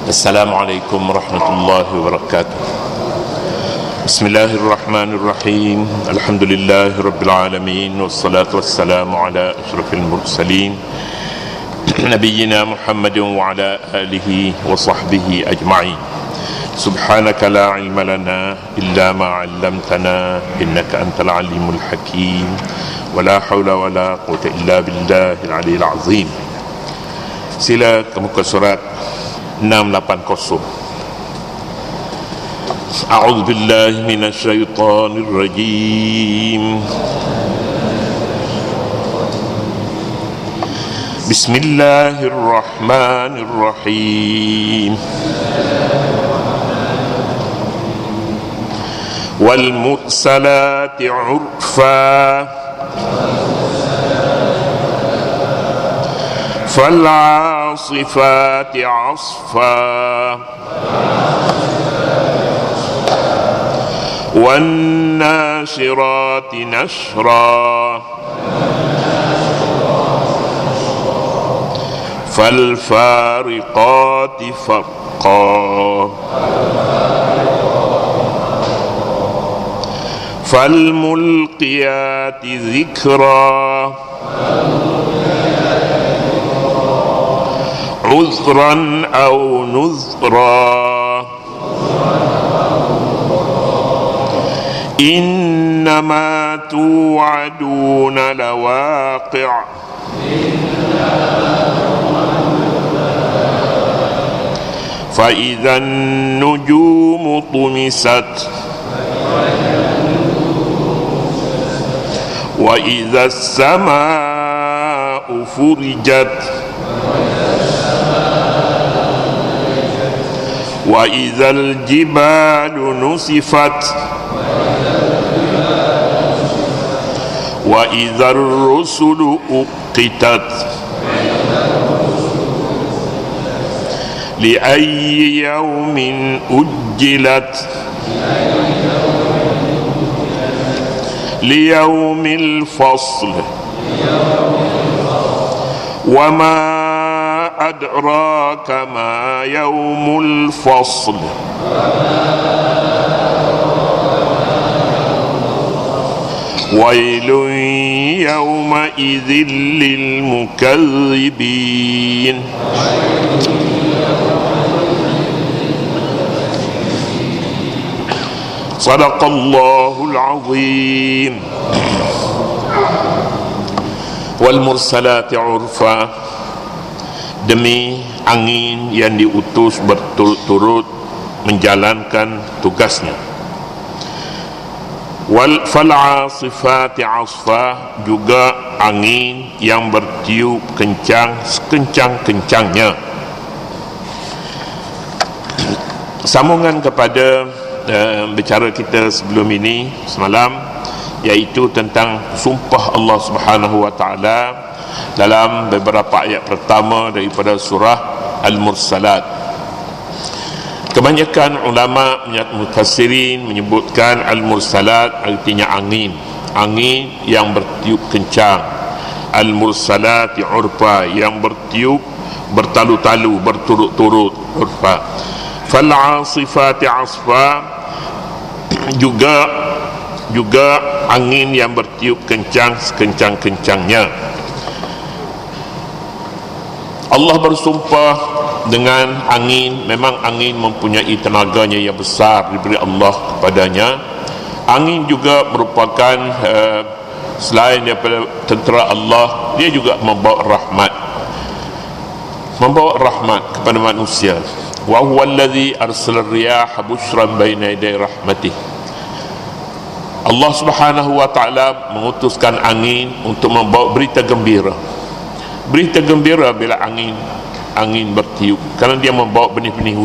Assalamualaikum warahmatullahi wabarakatuh. Bismillahirrahmanirrahim. Alhamdulillahi rabbil alamin. Wassalatu wassalamu ala asyrafil mursalin Nabiyyina Muhammadin wa ala alihi wa sahbihi ajma'in. Subhanaka la ilma lana illa ma 'allamtana innaka antal alimul hakim. Wa la hawla wa la quwwata illa billahil aliyyil azim. Sila ke muka surat 680. A'udzu billahi minasy syaithanir rajim. Bismillahirrahmanirrahim. Wal mursalati 'urfa fal 'asifati 'asfa wan nashirati nashra fal fariqati farqa fal mulqiyati dhikra عذرا أو نذرا إنما توعدون لواقع فإذا النجوم طمست وإذا السماء فرجت وإذا الجبال نسفت وإذا الرسل أقتت لأي يوم أجلت ليوم الفصل وما أدراك ما يوم الفصل ويل يومئذ للمكذبين. صدق الله العظيم. والمرسلات عرفا, demi angin yang diutus berturut-turut menjalankan tugasnya. Wal fal'asifati 'asfa, juga angin yang bertiup kencang sekencang-kencangnya. Sambungan kepada bicara kita sebelum ini semalam, iaitu tentang sumpah Allah Subhanahu wa taala dalam beberapa ayat pertama daripada surah Al-Mursalat. Kebanyakan ulama mufassirin menyebutkan Al-Mursalat artinya angin yang bertiup kencang. Al-Mursalati 'urfa, yang bertiup bertalu-talu berturut-turut. Urfa. Fal 'asifati 'asfa, juga angin yang bertiup kencang sekencang-kencangnya. Allah bersumpah dengan angin. Memang angin mempunyai tenaganya yang besar diberi Allah kepadanya. Angin juga merupakan selain daripada tentera Allah, dia juga membawa rahmat kepada manusia. Wa huwa allazi arsala ar-riyaha bushran baina yaday rahmatih. Allah Subhanahu wa taala mengutuskan angin untuk membawa berita gembira. Berita gembira bila angin bertiup, kerana dia membawa benih-benih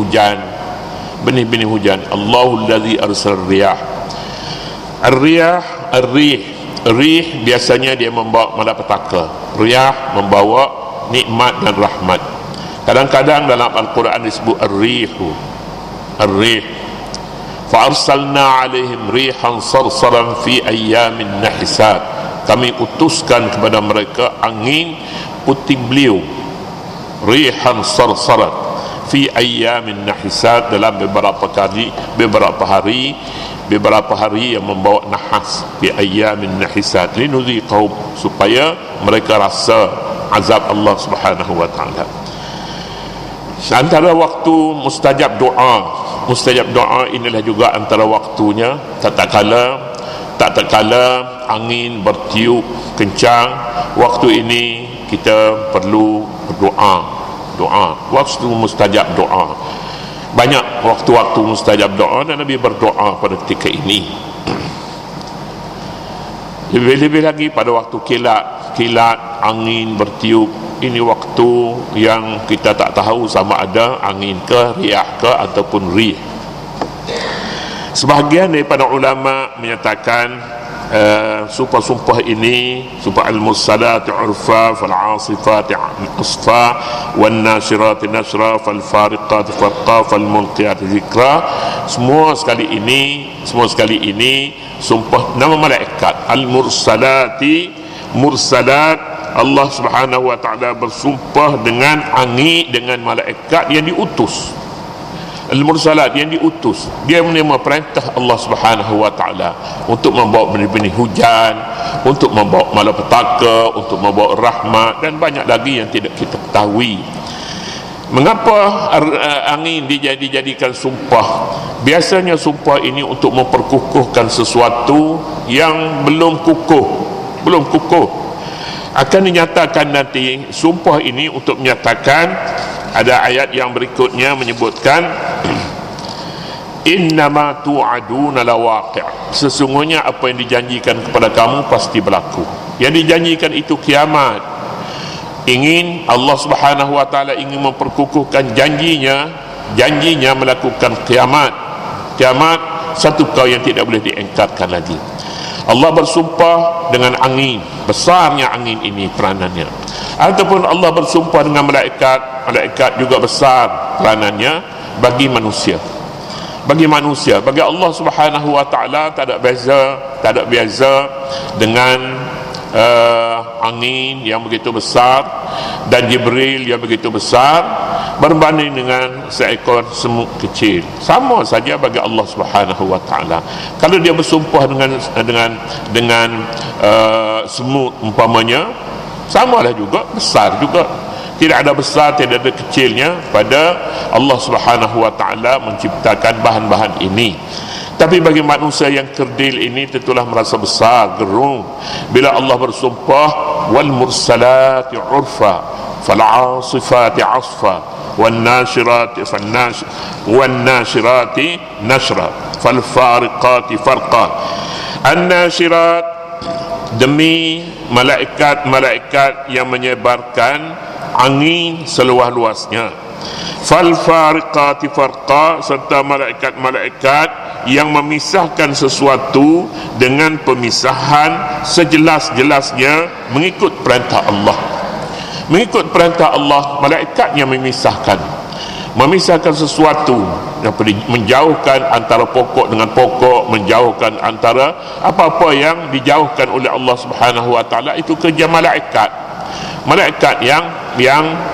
hujan. Allahul ladzi arsal riyah. Rih biasanya dia membawa malapetaka. Riyah membawa nikmat dan rahmat. Kadang-kadang dalam Al-Quran disebut ar-rih. Fa arsalna 'alaihim rihan sarsaran fi ayyamin nahisat. Kami utuskan kepada mereka angin putih beliau, rihan sarsarat fi ayyamin nahisat, dalam beberapa hari yang membawa nahas, fi ayyamin nahisat, linuziqahum, supaya mereka rasa azab Allah Subhanahu wa taala. Antara waktu mustajab doa inilah juga antara waktunya tak kala angin bertiup kencang. Waktu ini kita perlu berdoa. Waktu mustajab doa, banyak waktu-waktu mustajab doa, dan Nabi berdoa pada ketika ini. Lebih-lebih lagi pada waktu kilat angin bertiup. Ini waktu yang kita tak tahu sama ada angin ke, riyah ke, ataupun rih. Sebahagian daripada ulama menyatakan sumpah-sumpah ini, sumpah al-mursalati urfa, fal-asifati asfa, wan-nasirati nasra, fal-fariqati farqa, fal-mulqiyati zikra, semua sekali ini sumpah nama malaikat. Al-mursalati, mursalat, Allah Subhanahu wa taala bersumpah dengan angin, dengan malaikat yang diutus. Al-mursalat, yang diutus, dia menerima perintah Allah Subhanahu wa taala untuk membawa benih-benih hujan, untuk membawa malapetaka, untuk membawa rahmat, dan banyak lagi yang tidak kita ketahui. Mengapa angin dijadikan sumpah? Biasanya sumpah ini untuk memperkukuhkan sesuatu yang belum kukuh. Akan dinyatakan nanti sumpah ini untuk menyatakan, ada ayat yang berikutnya menyebutkan innama tu'aduna lawaqi', sesungguhnya apa yang dijanjikan kepada kamu pasti berlaku. Yang dijanjikan itu kiamat. Allah Subhanahu wa taala ingin memperkukuhkan janjinya melakukan kiamat, satu kau yang tidak boleh diingkarkan lagi. Allah bersumpah dengan angin, besarnya angin ini peranannya. Ataupun Allah bersumpah dengan malaikat juga besar peranannya bagi manusia. Bagi Allah Subhanahu wa taala tak ada beza dengan angin yang begitu besar dan Jibril yang begitu besar berbanding dengan seekor semut kecil. Sama saja bagi Allah Subhanahu wa taala. Kalau dia bersumpah dengan semut umpamanya, samalah juga, besar juga. Tidak ada besar, tidak ada kecilnya pada Allah Subhanahu wa taala menciptakan bahan-bahan ini. Tapi bagi manusia yang kerdil ini tentulah merasa besar, gerung bila Allah bersumpah wal mursalati urfa, fal 'asifati 'asfa, wan nashirati nashra, fal fariqati farqa. An-nashirat, demi malaikat yang menyebarkan angin seluas-luasnya. Fal fariqati farqa, serta malaikat yang memisahkan sesuatu dengan pemisahan sejelas-jelasnya mengikut perintah Allah. Malaikat yang memisahkan sesuatu, menjauhkan antara pokok dengan pokok, menjauhkan antara apa-apa yang dijauhkan oleh Allah Subhanahu wa taala. Itu kerja malaikat yang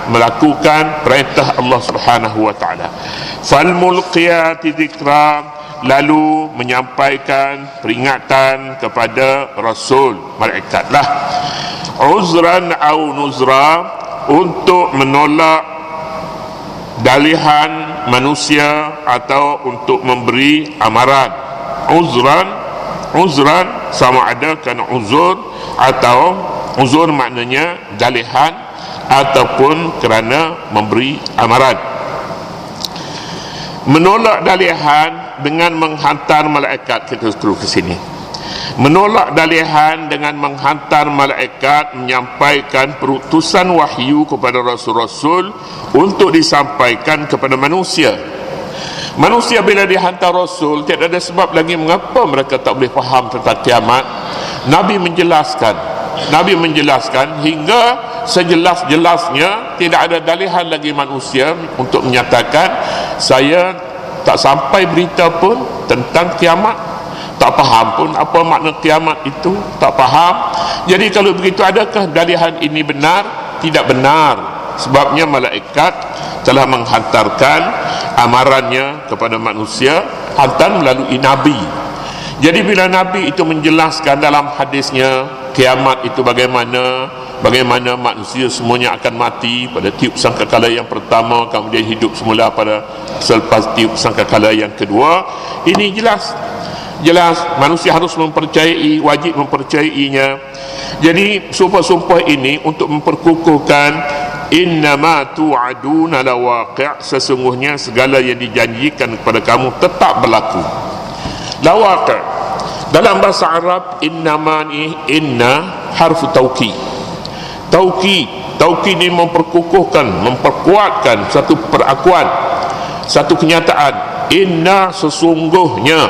melakukan perintah Allah Subhanahu wa taala. Fal mulqiyati dzikra, lalu menyampaikan peringatan kepada Rasul, malaikatlah. Uzran au nuzra, untuk menolak dalihan manusia atau untuk memberi amaran. Uzran sama ada kerana uzur, atau uzur maknanya dalihan, ataupun kerana memberi amaran. Menolak dalihan dengan menghantar malaikat, kita terus ke sini. Menolak dalihan dengan menghantar malaikat menyampaikan perutusan wahyu kepada rasul-rasul untuk disampaikan kepada manusia. Manusia bila dihantar rasul, tidak ada sebab lagi mengapa mereka tak boleh faham tentang kiamat. Nabi menjelaskan hingga sejelas-jelasnya. Tidak ada dalihan lagi manusia untuk menyatakan saya tak sampai berita pun tentang kiamat, tak faham pun apa makna kiamat itu, tak faham. Jadi kalau begitu, adakah dalihan ini benar? Tidak benar. Sebabnya malaikat telah menghantarkan amarannya kepada manusia, hantar melalui Nabi. Jadi bila Nabi itu menjelaskan dalam hadisnya kiamat itu bagaimana manusia semuanya akan mati pada tiup sangkakala yang pertama, kemudian hidup semula pada selepas tiup sangkakala yang kedua, ini jelas manusia harus mempercayai, wajib mempercayainya. Jadi sumpah-sumpah ini untuk memperkukuhkan innama tu'aduna lawaqi', sesungguhnya segala yang dijanjikan kepada kamu tetap berlaku. Lawaqi' dalam bahasa Arab, innama ni, inna harfu taukid. Taukid ini memperkukuhkan, memperkuatkan satu perakuan, satu kenyataan. Inna sesungguhnya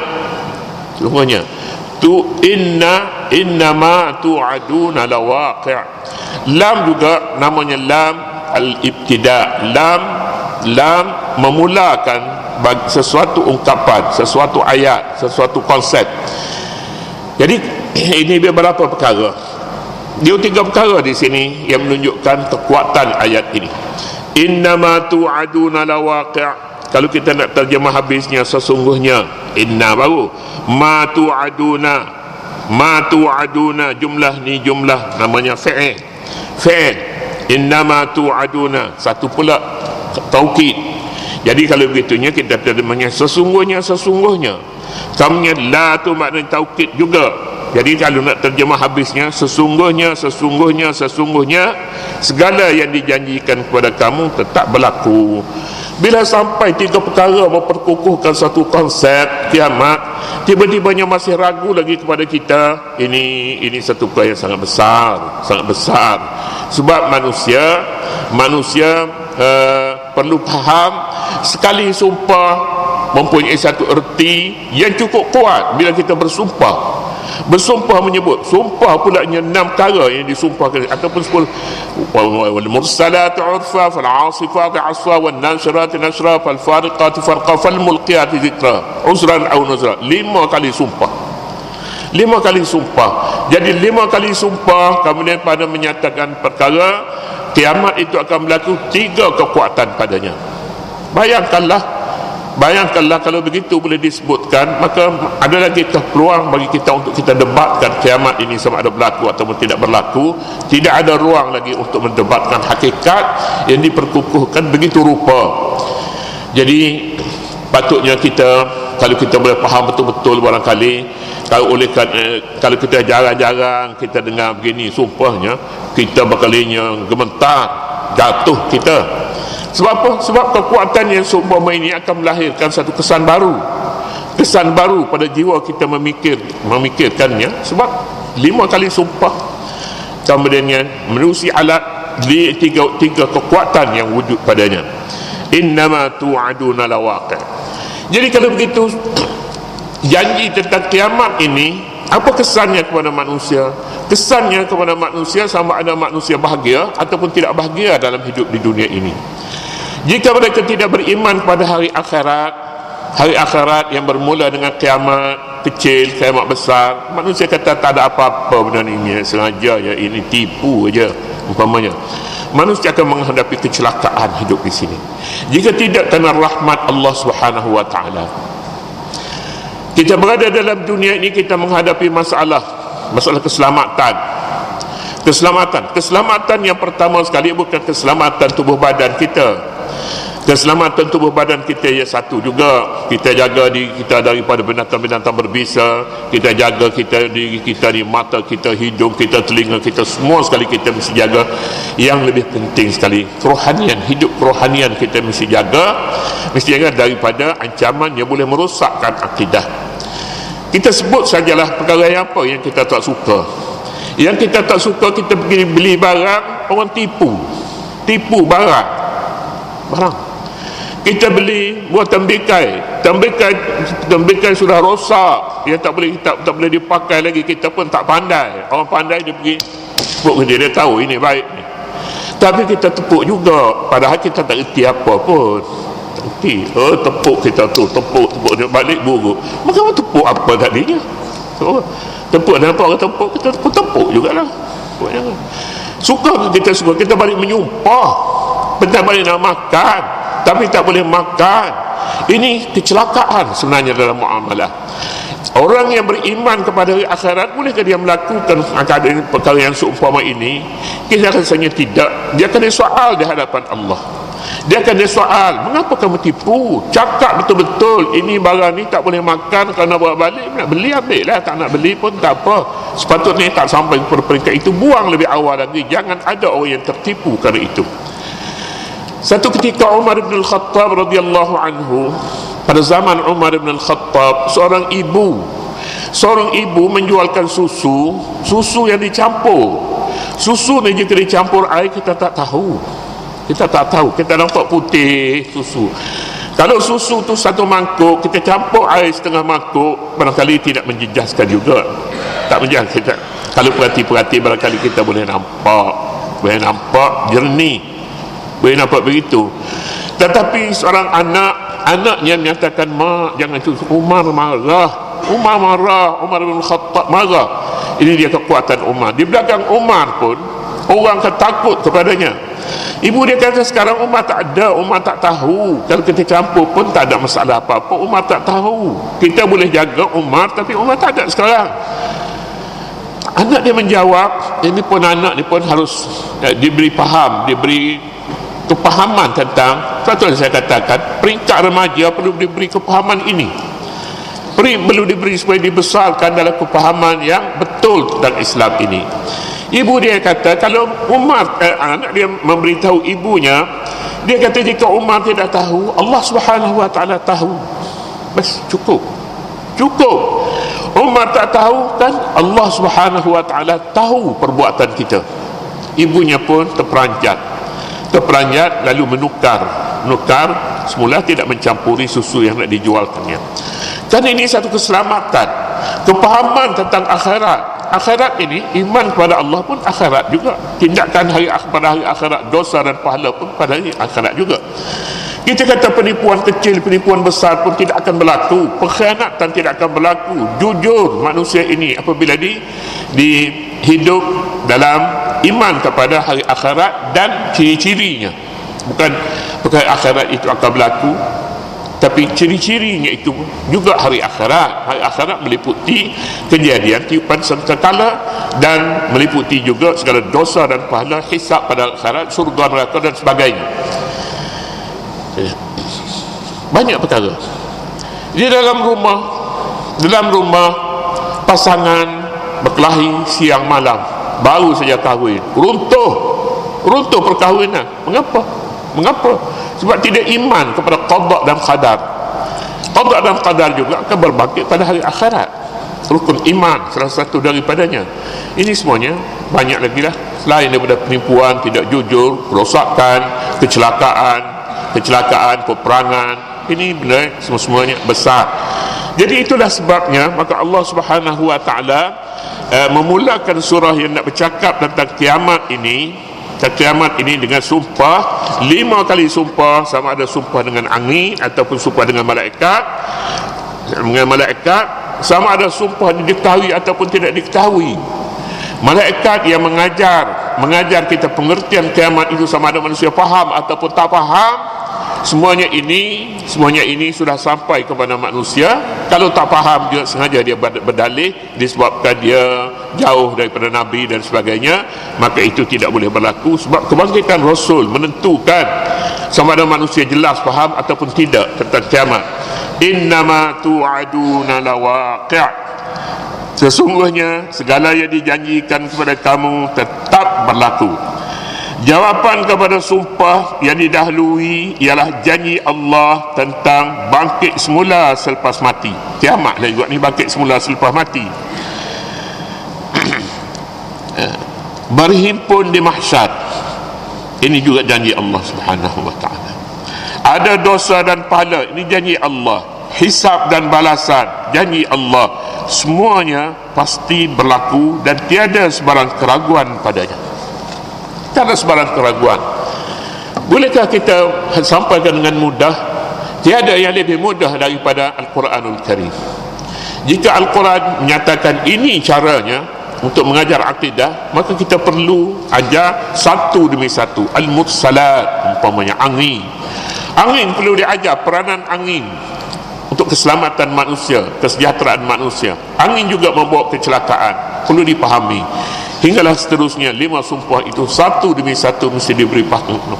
tu innama tu'aduna lawaqi'. Lam juga namanya lam al-ibtida'. Lam memulakan sesuatu ungkapan, sesuatu ayat, sesuatu konsep. Jadi ini beberapa perkara. Dia 3 perkara di sini yang menunjukkan kekuatan ayat ini. Innama tu'aduna lawaqi'. Kalau kita nak terjemah habisnya, sesungguhnya. Inna baru ma tu'aduna, jumlah ni jumlah namanya fi'il. Innama tu'aduna, satu pula taukid. Jadi kalau begitunya kita terjemahnya sesungguhnya. Kamunya la tu maknanya taukid juga. Jadi kalau nak terjemah habisnya, sesungguhnya segala yang dijanjikan kepada kamu tetap berlaku. Bila sampai 3 perkara memperkukuhkan satu konsep kiamat, tiba-tibanya masih ragu lagi kepada kita, ini satu perkara yang sangat besar. Sebab manusia perlu faham, sekali sumpah mempunyai satu erti yang cukup kuat. Bila kita bersumpah menyebut, sumpah pulanya 6 perkara yang disumpahkan, ataupun 10. wal mursalati urfa, fal asifati asfa, wan nasirati nasra, fal fariqati farqa, fal mulqiyati zikra, uzran aw nuzra. 5 kali sumpah. Jadi 5 kali sumpah, kemudian pada menyatakan perkara kiamat itu akan berlaku, 3 kekuatan padanya. Bayangkanlah kalau begitu boleh disebutkan, maka ada lagi peluang bagi kita untuk kita debatkan kiamat ini sama ada berlaku ataupun tidak berlaku. Tidak ada ruang lagi untuk mendebatkan hakikat yang diperkukuhkan begitu rupa. Jadi patutnya kita, kalau kita boleh faham betul-betul, barangkali kalau kita jarang-jarang kita dengar begini sumpahnya, kita bakalinya gemetar, jatuh kita. Sebab apa? Sebab kekuatan yang seumpama ini akan melahirkan satu kesan baru pada jiwa kita memikirkannya. Sebab 5 kali sumpah, kemudian menerusi alat di tiga kekuatan yang wujud padanya. Innama tu'aduna lawaqi'. Jadi kalau begitu, janji tentang kiamat ini, apa kesannya kepada manusia? Kesannya kepada manusia sama ada manusia bahagia ataupun tidak bahagia dalam hidup di dunia ini. Jika mereka tidak beriman pada hari akhirat yang bermula dengan kiamat kecil, kiamat besar, manusia kata tak ada apa-apa benda ini, sengaja ya, ini tipu aja umpamanya. Manusia akan menghadapi kecelakaan hidup di sini jika tidak kerana rahmat Allah Subhanahu wa taala. Kita berada dalam dunia ini, kita menghadapi masalah keselamatan yang pertama sekali bukan keselamatan tubuh badan kita. Keselamatan tubuh badan kita ya satu juga, kita jaga diri kita daripada binatang-binatang berbisa, kita jaga diri kita ni, mata kita, hidung kita, telinga kita, semua sekali kita mesti jaga. Yang lebih penting sekali, hidup kerohanian kita mesti jaga daripada ancaman yang boleh merosakkan akidah. Kita sebut sajalah perkara yang apa yang kita tak suka. Yang kita tak suka, kita pergi beli barang, orang tipu barang. Kita beli buah tembikai sudah rosak, dia tak boleh dipakai lagi. Kita pun tak pandai. Orang pandai dia pergi tepuk dia tahu ini baik ni, tapi kita tepuk juga, padahal kita tak erti apa pun. Tepuk kita tu, tepuk dia balik buruk. Maka tepuk apa tadinya? Tepuk dan apa orang tepuk, kita tepuk jugalah. Suka kita balik menyumpah. Betul boleh nak makan, tapi tak boleh makan. Ini kecelakaan sebenarnya dalam muamalah. Orang yang beriman kepada hari akhirat, bolehkah dia melakukan keadaan perkara yang seumpama ini? Kita rasanya tidak. Dia akan disoal di hadapan Allah. Dia akan disoal, mengapa kamu tipu? Cakap betul-betul, ini barang ni tak boleh makan, kerana bawa balik, nak beli ambil lah, tak nak beli pun tak apa. Sepatutnya tak sampai kepada peringkat itu, buang lebih awal lagi. Jangan ada orang yang tertipu kerana itu. Satu ketika Umar bin Al-Khattab radhiyallahu anhu, pada zaman Umar bin Al-Khattab, seorang ibu menjualkan susu yang dicampur. Susu ni jika dicampur air, kita tak tahu, kita nampak putih susu. Kalau susu tu satu mangkuk, kita campur air setengah mangkuk, barangkali tidak menjejaskan juga, tak menjejaskan. Kalau perhati-perhati, barangkali kita boleh nampak jernih, boleh nampak begitu. Tetapi seorang anaknya menyatakan, mak jangan susu. Umar marah, Umar bin Khattab marah. Ini dia kekuatan Umar. Di belakang Umar pun orang akan takut kepadanya. Ibu dia kata, sekarang Umar tak ada, Umar tak tahu. Kalau kita campur pun tak ada masalah apa-apa, Umar tak tahu. Kita boleh jaga Umar, tapi Umar tak ada sekarang. Anak dia menjawab, ini pun anak ni pun harus diberi kepahaman tentang, betul saya katakan, peringkat remaja perlu diberi kepahaman ini, perlu diberi supaya dibesarkan dalam kepahaman yang betul tentang Islam ini. Ibu dia kata, kalau Umar, anak dia memberitahu ibunya, dia kata, jika Umar tidak tahu, Allah Subhanahu wa ta'ala tahu. Bas, cukup. Umar tak tahu, kan Allah Subhanahu wa ta'ala tahu perbuatan kita. Ibunya pun terperanjat lalu menukar, semula tidak mencampuri susu yang nak dijualkannya. Dan ini satu keselamatan, kepahaman tentang akhirat ini, iman kepada Allah pun akhirat juga, tindakan pada hari akhirat, dosa dan pahala pun pada hari akhirat juga. Kita kata penipuan kecil, penipuan besar pun tidak akan berlaku, pengkhianatan tidak akan berlaku. Jujur manusia ini apabila di hidup dalam iman kepada hari akhirat dan ciri-cirinya. Bukan perkara akhirat itu akan berlaku, tapi ciri-cirinya itu juga hari akhirat. Hari akhirat meliputi kejadian tiupan sangkakala, dan meliputi juga segala dosa dan pahala, hisab pada akhirat, surga, neraka dan sebagainya. Banyak perkara di dalam rumah pasangan berkelahi siang malam, baru saja kahwin, runtuh perkahwinan. Mengapa? Sebab tidak iman kepada qada dan qadar. Qada dan qadar juga akan berbangkit pada hari akhirat. Rukun iman salah satu daripadanya. Ini semuanya banyak lagi lah, selain daripada penipuan, tidak jujur, kerosakan, kecelakaan, peperangan. Ini benda semuanya besar. Jadi itulah sebabnya maka Allah Subhanahu wa ta'ala memulakan surah yang nak bercakap tentang kiamat ini dengan sumpah, 5 kali sumpah, sama ada sumpah dengan angin ataupun sumpah dengan malaikat, sama ada sumpah diketahui ataupun tidak diketahui. Malaikat yang mengajar kita pengertian kiamat itu, sama ada manusia faham ataupun tak faham, semuanya ini sudah sampai kepada manusia. Kalau tak faham dia sengaja dia berdalih disebabkan dia jauh daripada Nabi dan sebagainya, maka itu tidak boleh berlaku. Sebab kebangkitan Rasul menentukan sama ada manusia jelas faham ataupun tidak tentang kiamat. Innama tu'aduna lawaqi', sesungguhnya segala yang dijanjikan kepada kamu tetap berlaku. Jawapan kepada sumpah yang didahului ialah janji Allah tentang bangkit semula selepas mati. Kiamat lah juga ni, bangkit semula selepas mati. Berhimpun di mahsyar, ini juga janji Allah Subhanahu wa ta'ala. Ada dosa dan pahala, ini janji Allah. Hisab dan balasan, janji Allah. Semuanya pasti berlaku dan tiada sebarang keraguan padanya. Tak ada sebarang keraguan. Bolehkah kita sampaikan dengan mudah? Tiada yang lebih mudah daripada Al-Quranul Karim. Jika Al-Quran menyatakan ini caranya, untuk mengajar akidah, maka kita perlu ajar satu demi satu. Al-mursalat, umpamanya angin perlu diajar peranan angin untuk keselamatan manusia, kesejahteraan manusia. Angin juga membawa kecelakaan, perlu dipahami. Hinggalah seterusnya 5 sumpah itu satu demi satu mesti diberi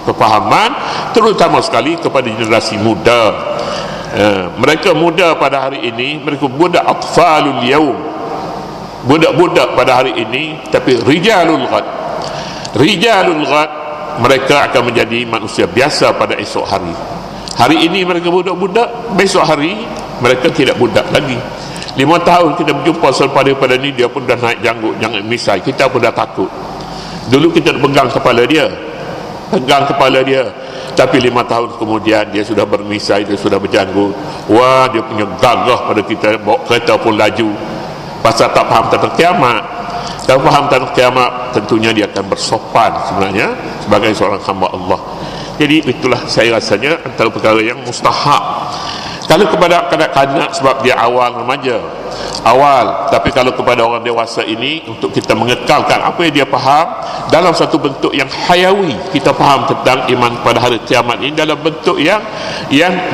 kepahaman, terutama sekali kepada generasi muda. Mereka muda pada hari ini, mereka budak atfalul yaum, budak-budak pada hari ini, tapi rijalul ghad, mereka akan menjadi manusia biasa pada esok hari. Hari ini mereka budak-budak, besok hari mereka tidak budak lagi. 5 tahun kita berjumpa selepas daripada ni, dia pun dah naik janggut, jangan misai, kita pun dah takut. Dulu kita pegang kepala dia, tapi 5 tahun kemudian dia sudah bermisai, dia sudah berjanggut. Wah, dia punya gagah pada kita, bawa kereta pun laju. Pasal tak faham tentang kiamat. Tak faham tentang kiamat, tentunya dia akan bersopan sebenarnya sebagai seorang hamba Allah. Jadi itulah saya rasanya antara perkara yang mustahak. Kalau kepada kanak-kanak sebab dia awal remaja, tapi kalau kepada orang dewasa ini, untuk kita mengekalkan apa yang dia faham dalam satu bentuk yang hayawi, kita faham tentang iman pada hari kiamat ini dalam bentuk yang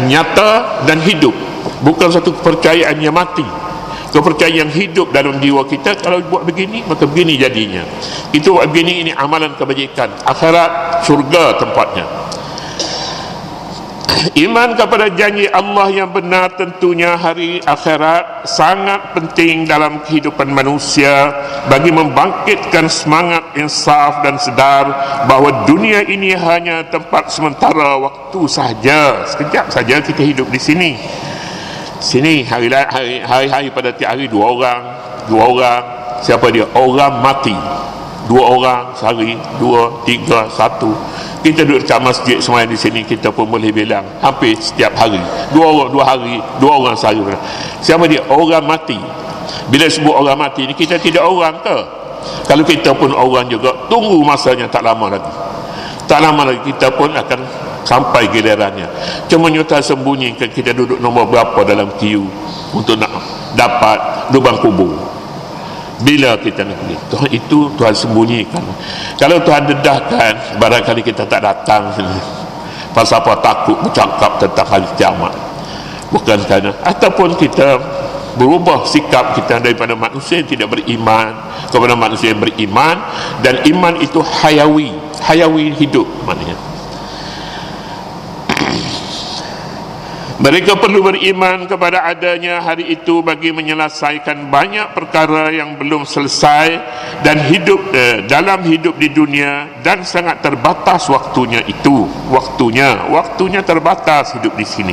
nyata dan hidup, bukan satu kepercayaan yang mati, kepercayaan yang hidup dalam jiwa kita. Kalau buat begini, maka begini jadinya. Itu buat begini, ini amalan kebajikan, akhirat surga tempatnya. Iman kepada janji Allah yang benar, tentunya hari akhirat sangat penting dalam kehidupan manusia bagi membangkitkan semangat insaf dan sedar bahawa dunia ini hanya tempat sementara waktu sahaja. Sekejap saja kita hidup di sini. Hari-hari pada tiap hari dua orang. Siapa dia? Orang mati. 2 orang sehari, 2, 3, 1. Kita duduk dekat masjid semua di sini, kita pun boleh bilang hampir setiap hari 2 orang, 2 hari, 2 orang sehari. Siapa dia? Orang mati. Bila sebut orang mati ni, kita tidak orang ke? Kalau kita pun orang juga, tunggu masanya, tak lama lagi kita pun akan sampai gilirannya. Cuma nyata sembunyikan kita duduk nombor berapa dalam queue untuk nak dapat lubang kubur. Bila kita nak pergi, Tuhan itu Tuhan sembunyikan. Kalau Tuhan dedahkan, barangkali kita tak datang sini. Pasal apa? Takut bercakap tentang hari kiamat. Bukan kerana, ataupun kita berubah sikap kita daripada manusia yang tidak beriman kepada manusia yang beriman. Dan iman itu hayawi hidup maknanya. Mereka perlu beriman kepada adanya hari itu bagi menyelesaikan banyak perkara yang belum selesai dan hidup dalam hidup di dunia, dan sangat terbatas waktunya itu. Waktunya terbatas hidup di sini.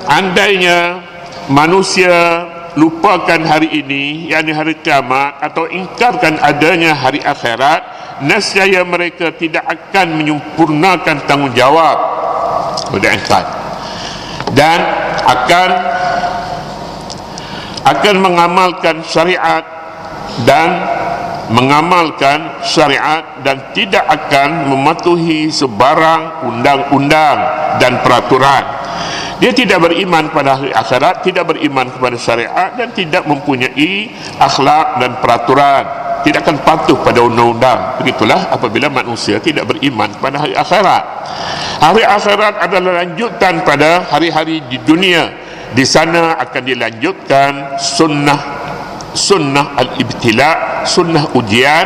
Andainya manusia lupakan hari ini, yakni hari kiamat, atau ingkarkan adanya hari akhirat, nescaya mereka tidak akan menyempurnakan tanggungjawab dan akan mengamalkan syariat dan tidak akan mematuhi sebarang undang-undang dan peraturan. Dia tidak beriman pada hari akhirat, tidak beriman kepada syariat, dan tidak mempunyai akhlak dan peraturan, tidak akan patuh pada undang-undang. Begitulah apabila manusia tidak beriman pada hari akhirat. Hari akhirat adalah lanjutan pada hari-hari di dunia. Di sana akan dilanjutkan sunnah al-ibtila, sunnah ujian,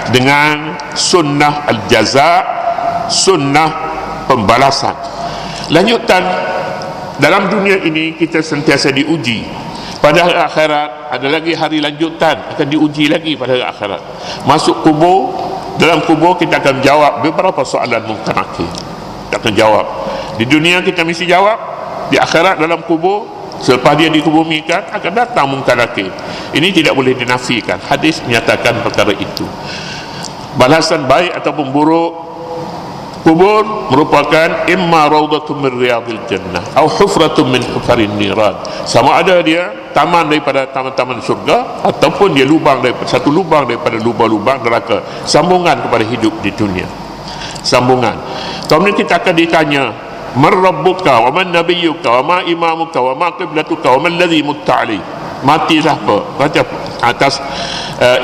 dengan sunnah al-jaza, sunnah pembalasan. Lanjutan dalam dunia ini, kita sentiasa diuji. Pada hari akhirat ada lagi hari lanjutan, akan diuji lagi pada hari akhirat. Masuk kubur, dalam kubur kita akan jawab beberapa soalan mungkar nakir. Kita akan jawab. Di dunia kita mesti jawab, di akhirat dalam kubur, selepas dia dikubumikan, akan datang mungkar nakir. Ini tidak boleh dinafikan. Hadis menyatakan perkara itu. Balasan baik ataupun buruk kubur merupakan imma rawdatun min riyadil jannah atau hufratun min hufarin niran. Sama ada dia taman daripada taman-taman surga, ataupun dia satu lubang daripada lubang-lubang neraka. Sambungan kepada hidup di dunia. Sambungan. Kemudian kita akan ditanya, man rabbuka wa man nabiyyuka wa ma imamuka wa ma qiblatuka wa man ladzi mutta alaih. Mati siapa? Macam atas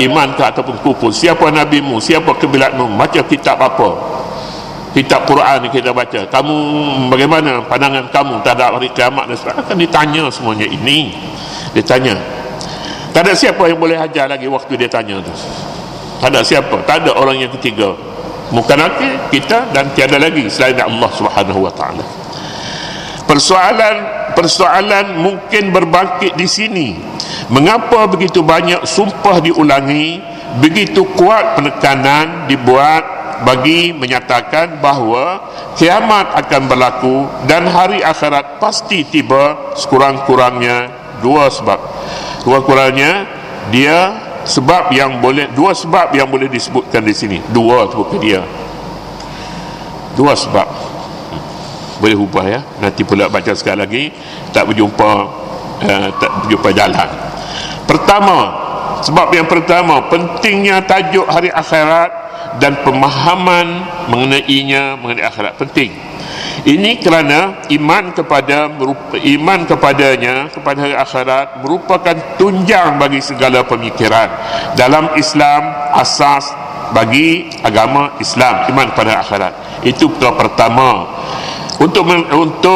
iman ke ataupun kufur. Siapa nabimu? Siapa kiblatmu? Macam kitab apa? Kitab Quran kita baca. Kamu bagaimana pandangan kamu terhadap hari kiamat dan sebagainya? Akan ditanya semuanya ini. Dia tanya. Tak ada siapa yang boleh ajar lagi waktu dia tanya tu. Tak ada siapa. Tak ada orang yang ketiga. Bukan kita dan tiada lagi selain Allah Subhanahu wa taala. Persoalan mungkin berbangkit di sini. Mengapa begitu banyak sumpah diulangi, begitu kuat penekanan dibuat bagi menyatakan bahawa kiamat akan berlaku dan hari akhirat pasti tiba? Sekurang-kurangnya dua sebab. Kurang-kurangnya dua sebab yang boleh disebutkan di sini. Dua sebutkan dia. Dua sebab. Boleh ubah ya. Nanti pula baca sekali lagi tak berjumpa jalan. Sebab yang pertama, pentingnya tajuk hari akhirat dan pemahaman mengenai akhirat penting. Ini kerana iman kepadanya, kepada hari akhirat merupakan tunjang bagi segala pemikiran. Dalam Islam, asas bagi agama Islam iman kepada akhirat. Itu perkara pertama. Untuk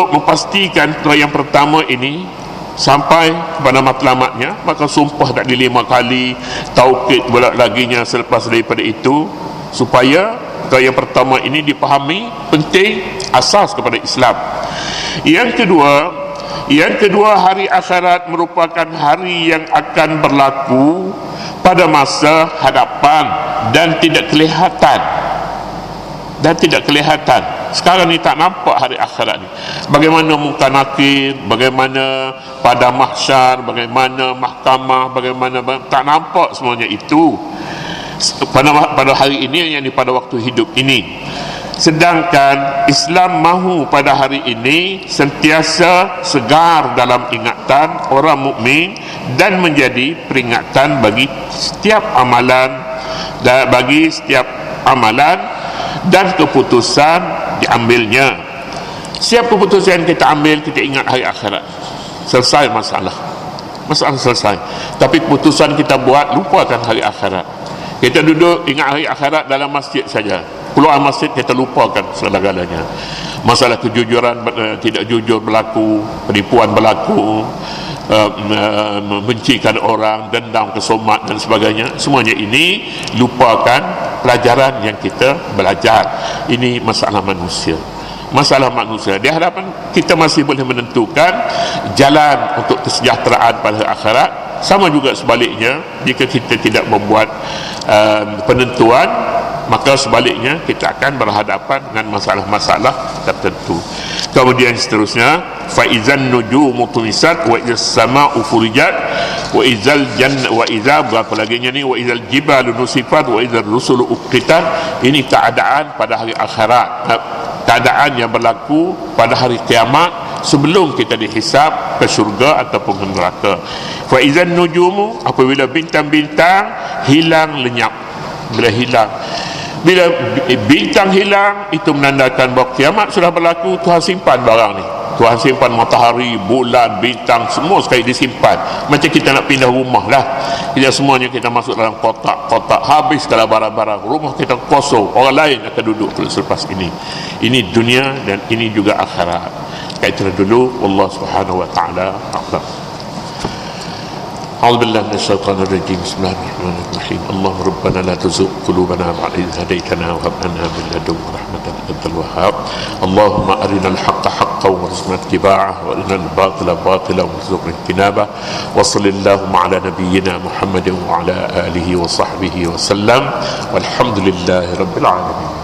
memastikan perkara yang pertama ini sampai kepada matlamatnya, maka sumpah tak di 5 kali, taukid pula laginya selepas daripada itu, supaya perkara yang pertama ini dipahami penting, asas kepada Islam. Yang kedua, hari akhirat merupakan hari yang akan berlaku pada masa hadapan dan tidak kelihatan. Sekarang ni tak nampak hari akhirat ni. Bagaimana muka nakir, bagaimana pada mahsyar, bagaimana mahkamah, bagaimana tak nampak semuanya itu pada hari ini, yang pada waktu hidup ini. Sedangkan Islam mahu pada hari ini sentiasa segar dalam ingatan orang mukmin dan menjadi peringatan bagi setiap amalan dan keputusan diambilnya. Setiap keputusan yang kita ambil, kita ingat hari akhirat. Selesai masalah selesai. Tapi keputusan kita buat, lupakan hari akhirat. Kita duduk ingat hari akhirat dalam masjid saja. Keluar masjid kita lupakan segala-galanya. Masalah kejujuran tidak jujur berlaku, penipuan berlaku, membencikan orang, dendam, kesomat dan sebagainya. Semuanya ini lupakan pelajaran yang kita belajar. Ini masalah manusia. Di hadapan kita masih boleh menentukan jalan untuk kesejahteraan pada akhirat. Sama juga sebaliknya, jika kita tidak membuat penentuan, maka sebaliknya kita akan berhadapan dengan masalah-masalah tertentu. Kemudian seterusnya, fa idzan nujumu tumisat wa idzas samaa'u furijat wa idzal jannah wa idza berapa laginya ni, wa idzal jibalu nusifat wa idzar rusulu uqitat. Ini keadaan pada hari akhirat, keadaan yang berlaku pada hari kiamat sebelum kita dihisab ke syurga ataupun ke neraka. Fa idzan nujumu, apabila bintang-bintang hilang lenyap. Bila bintang hilang, itu menandakan bahawa kiamat sudah berlaku. Tuhan simpan barang ni. Tuhan simpan matahari, bulan, bintang, semua sekali disimpan. Macam kita nak pindah rumah lah. Kita semuanya kita masuk dalam kotak-kotak, habis segala barang-barang. Rumah kita kosong, orang lain akan duduk selepas ini. Ini dunia dan ini juga akhirat. Kaitan dulu, Allah Subhanahu wa taala a'lam. أعوذ بالله من الشيطان الرجيم. بسم الله الرحمن الرحيم. اللهم ربنا لا تزغ قلوبنا بعد إذ هديتنا وهب لنا من لدنك رحمة أنت الوهاب. اللهم أرنا الحق حقا وارزقنا اتباعه وأرنا الباطل باطلا وارزقنا اجتنابه. وصل اللهم على نبينا محمد وعلى آله وصحبه وسلم والحمد لله رب العالمين.